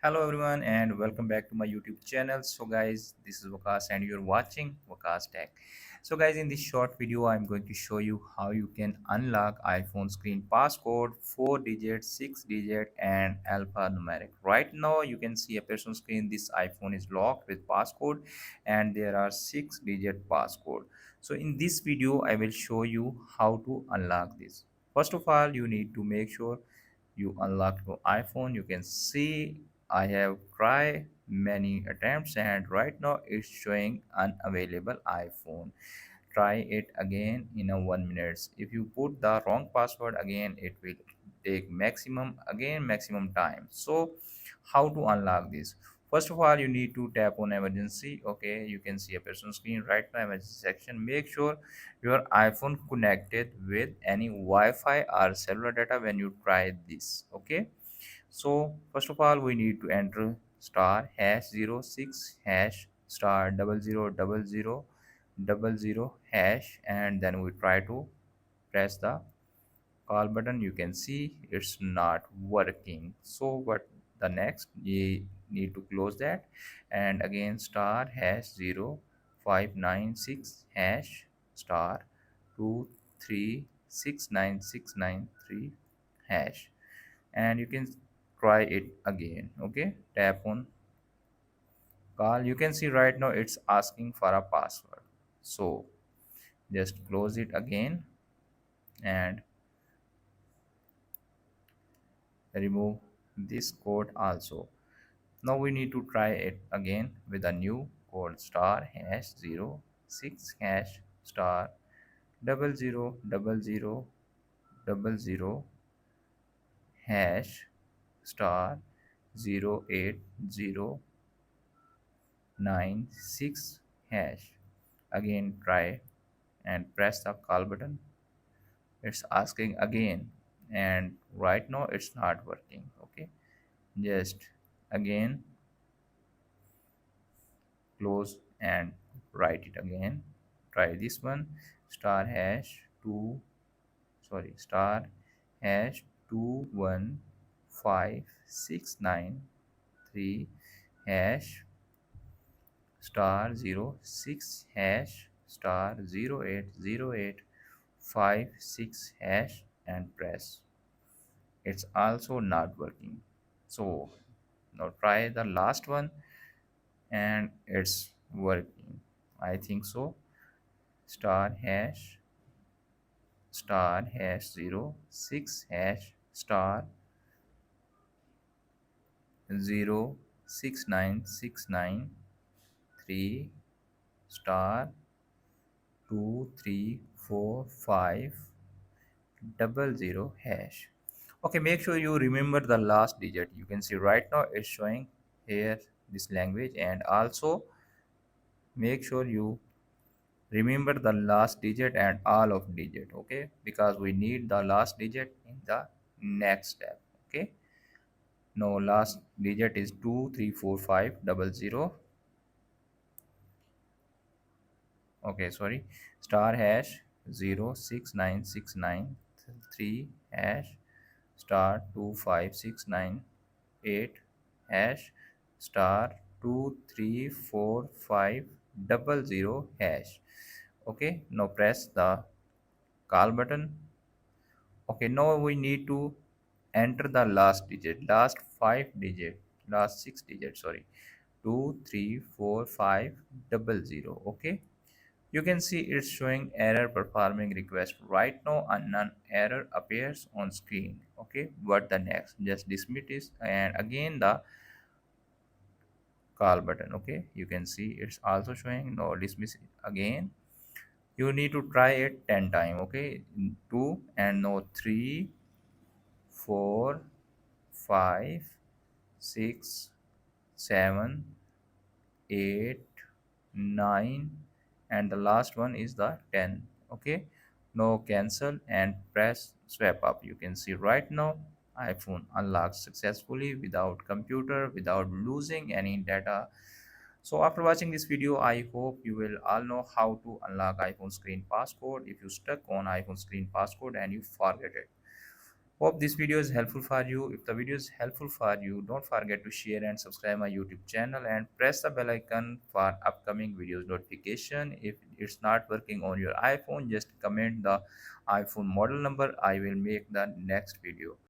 Hello everyone and welcome back to my YouTube channel. So guys, this is Wakas and you're watching Wakas Tech. So guys, in this short video I'm going to show you how you can unlock iPhone screen passcode 4 digit, 6 digit and alphanumeric. Right now you can see a person screen. This iPhone is locked with passcode and there are 6 digit passcode. So in this video I will show you how to unlock this. First of all, you need to make sure you unlock your iPhone. You can see I have tried many attempts and right now it's showing unavailable iPhone. Try it again in a 1 minute. If you put the wrong password again, it will take maximum time. So how to unlock this? First of all, you need to tap on emergency. Okay, you can see a person screen right now, emergency section. Make sure your iPhone connected with any Wi-Fi or cellular data when you try this. Okay, so first of all we need to enter star hash 06 hash star double zero hash, and then we try to press the call button. You can see it's not working. So what the next, we need to close that, and again star hash 0596 hash star 2369693 hash, and you can try it again. Okay, tap on call. You can see right now it's asking for a password, so just close it again and remove this code also. Now we need to try it again with a new code star hash 06 hash star double zero hash star 08096 hash. Again try and press the call button. It's asking again and right now it's not working. Okay, just again close and write it again. Try this one star hash 2 star hash 21569 hash star 06 hash star 080856 hash and press. It's also not working. So now try the last one and it's working, I think so. Star hash 06 hash star 069693 star 23450 hash. Okay, make sure you remember the last digit. You can see right now it's showing here this language, and also make sure you remember the last digit and all of digit. Okay, because we need the last digit in the next step. Okay, no, last digit is 23450. Okay, sorry, star hash 069693 hash star 25698 hash star 23450 hash. Okay, now press the call button. Okay, now we need to enter the last digit, last five digit, last six digit, sorry, 23450. Okay, you can see it's showing error performing request right now and none error appears on screen. Okay, what the next, just dismiss it and again the call button. Okay, you can see it's also showing no, dismiss it again. You need to try it 10 times. Okay, 2 and no, 3 4 5 6 7 8 9 and the last one is the 10. Okay, no, cancel and press swap up. You can see right now iPhone unlocks successfully without computer, without losing any data. So after watching this video, I hope you will all know how to unlock iPhone screen passcode if you stuck on iPhone screen passcode and you forget it. Hope this video is helpful for you. If the video is helpful for you, don't forget to share and subscribe my YouTube channel and press the bell icon for upcoming videos notification. If it's not working on your iPhone, just comment the iPhone model number. I will make the next video.